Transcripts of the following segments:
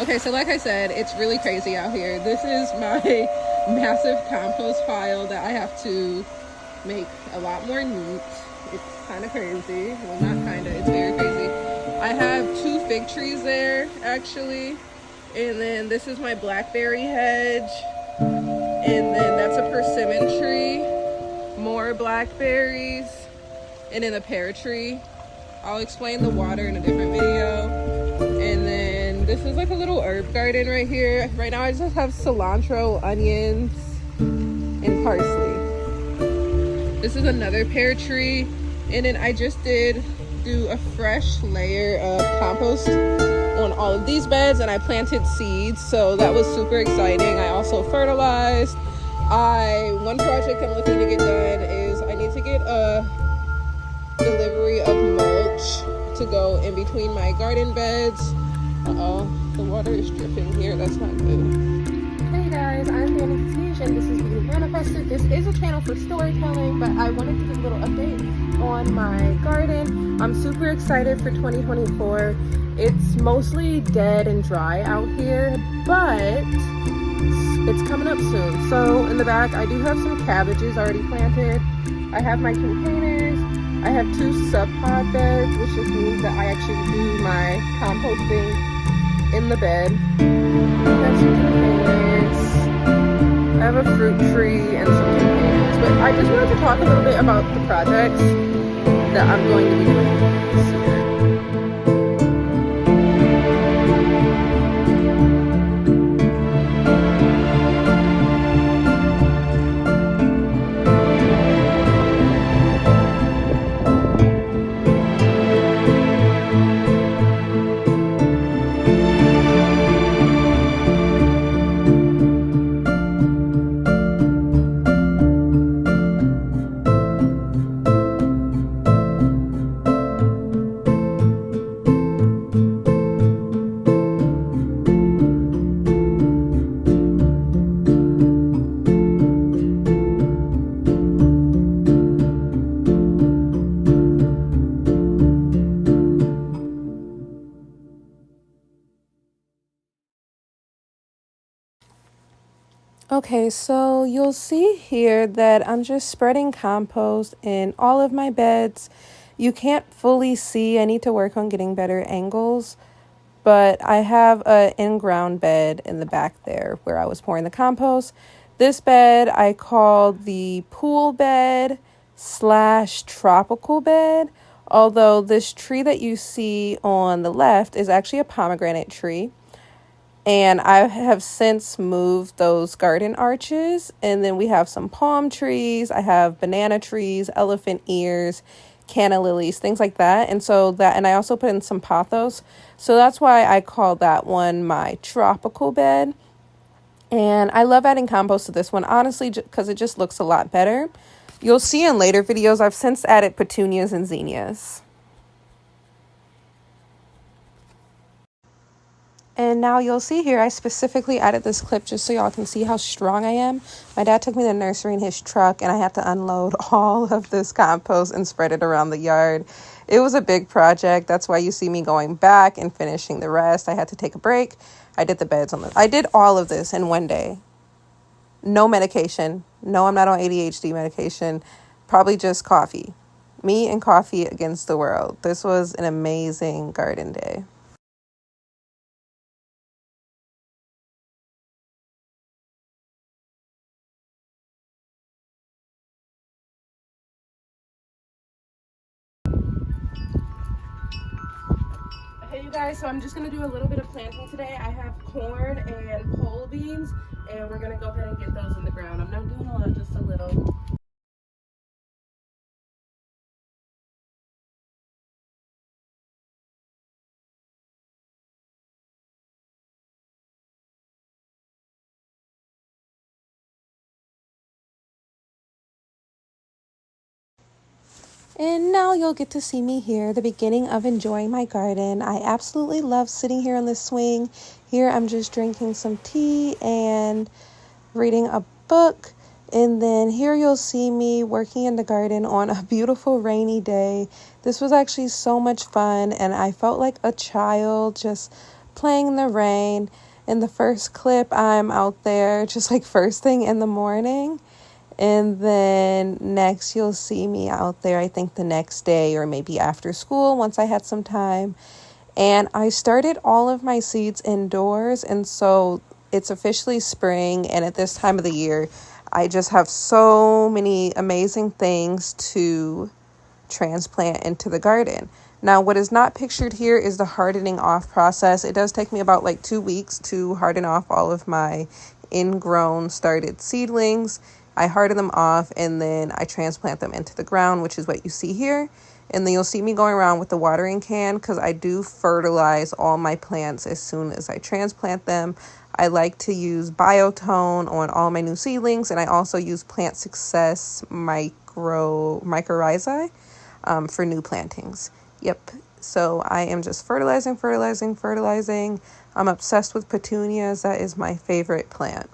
Okay, so like I said, it's really crazy out here. This is my massive compost pile that I have to make a lot more neat. It's kind of crazy. Well, not kind of, it's very crazy. I have 2 fig trees there, actually. And then this is my blackberry hedge. And then that's a persimmon tree. More blackberries. And then a pear tree. I'll explain the water in a different video. And then this is like a little herb garden right here. Right now I just have cilantro, onions, and parsley. This is another pear tree. And then I just did do a fresh layer of compost on all of these beds, and I planted seeds, so that was super exciting. I also fertilized. One project I'm looking to get done is I need to get a delivery of mulch to go in between my garden beds. The water is dripping here. That's not good. Hey guys, I'm Danny Katige, and this is Beauty Manifested. This is a channel for storytelling, but I wanted to give a little update on my garden. I'm super excited for 2024. It's mostly dead and dry out here, but it's coming up soon. So in the back, I do have some cabbages already planted. I have my containers. I have 2 sub-pod beds, which just means that I actually do my composting in the bed. I have some containers. I have a fruit tree and some containers. But I just wanted to talk a little bit about the projects that I'm going to be doing this year. Okay, so you'll see here that I'm just spreading compost in all of my beds. You can't fully see. I need to work on getting better angles, but I have an in-ground bed in the back there where I was pouring the compost. This bed I called the pool bed / tropical bed, although this tree that you see on the left is actually a pomegranate tree. And I have since moved those garden arches, and then we have some palm trees. I have banana trees, elephant ears, canna lilies, things like that. And I also put in some pothos. So that's why I call that one my tropical bed. And I love adding compost to this one, honestly, because it just looks a lot better. You'll see in later videos, I've since added petunias and zinnias. And now you'll see here, I specifically added this clip just so y'all can see how strong I am. My dad took me to the nursery in his truck, and I had to unload all of this compost and spread it around the yard. It was a big project. That's why you see me going back and finishing the rest. I had to take a break. I did the beds I did all of this in one day. No medication. No, I'm not on ADHD medication. Probably just coffee. Me and coffee against the world. This was an amazing garden day. Hey you guys, so I'm just going to do a little bit of planting today. I have corn and pole beans, and we're going to go ahead and get those in the ground. I'm not doing a lot, just a little. And now you'll get to see me here, the beginning of enjoying my garden. I absolutely love sitting here on the swing. Here I'm just drinking some tea and reading a book. And then here you'll see me working in the garden on a beautiful rainy day. This was actually so much fun, and I felt like a child just playing in the rain. In the first clip, I'm out there just like first thing in the morning. And then next, you'll see me out there, I think the next day or maybe after school once I had some time. And I started all of my seeds indoors. And so it's officially spring. And at this time of the year, I just have so many amazing things to transplant into the garden. Now, what is not pictured here is the hardening off process. It does take me about like 2 weeks to harden off all of my ingrown started seedlings. I harden them off and then I transplant them into the ground, which is what you see here. And then you'll see me going around with the watering can because I do fertilize all my plants as soon as I transplant them. I like to use Biotone on all my new seedlings, and I also use Plant Success mycorrhizae for new plantings. Yep. So I am just fertilizing. I'm obsessed with petunias. That is my favorite plant.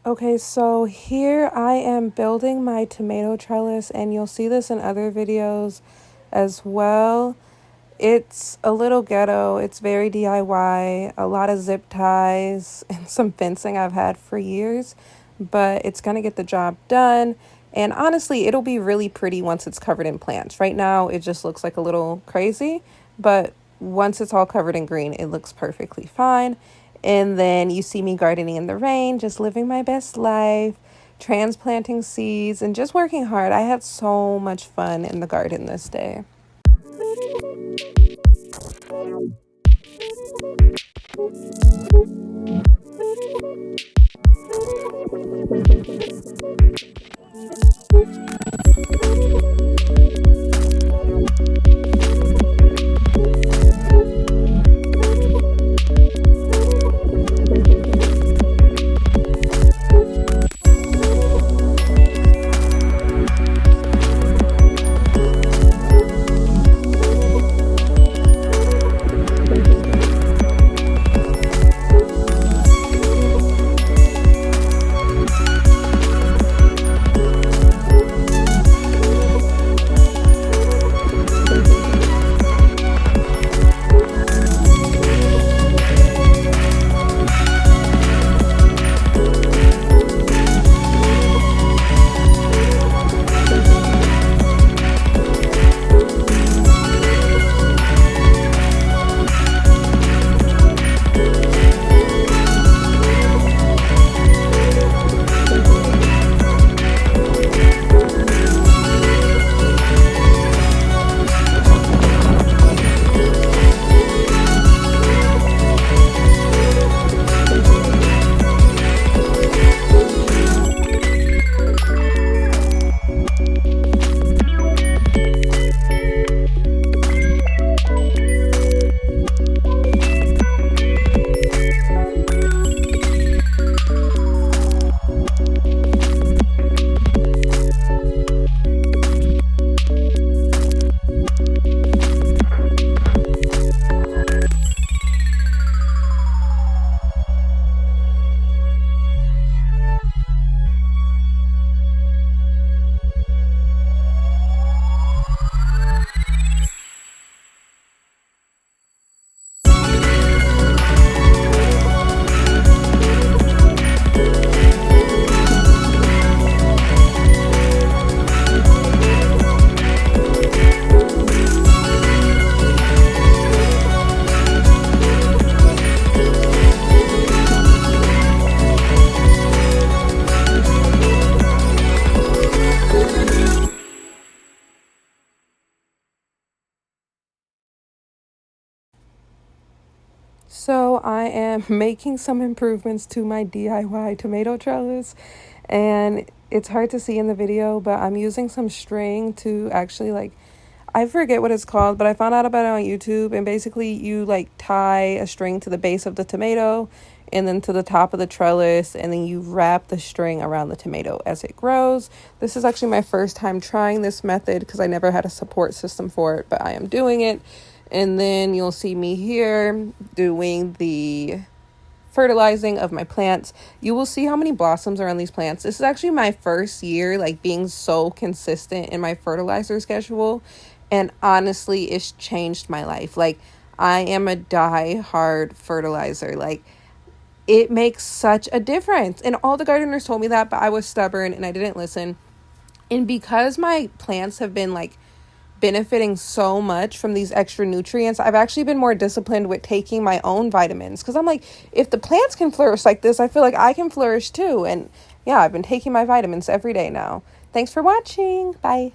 Okay, so here I am building my tomato trellis, and you'll see this in other videos as well. It's a little ghetto. It's very DIY, a lot of zip ties and some fencing I've had for years, but it's going to get the job done. And honestly, it'll be really pretty once it's covered in plants. Right now, it just looks like a little crazy, but once it's all covered in green, it looks perfectly fine. And then you see me gardening in the rain, just living my best life, transplanting seeds, and just working hard. I had so much fun in the garden this day. I am making some improvements to my DIY tomato trellis, and it's hard to see in the video, but I'm using some string to actually, like, I forget what it's called, but I found out about it on YouTube, and basically you like tie a string to the base of the tomato and then to the top of the trellis, and then you wrap the string around the tomato as it grows. This is actually my first time trying this method because I never had a support system for it, but I am doing it. And then you'll see me here doing the fertilizing of my plants. You will see how many blossoms are on these plants. This is actually my first year like being so consistent in my fertilizer schedule, and honestly it's changed my life. Like, I am a die-hard fertilizer. Like, it makes such a difference, and all the gardeners told me that, but I was stubborn and I didn't listen. And because my plants have been like benefiting so much from these extra nutrients, I've actually been more disciplined with taking my own vitamins, because I'm like, if the plants can flourish like this, I feel like I can flourish too. And yeah, I've been taking my vitamins every day now. Thanks for watching. Bye.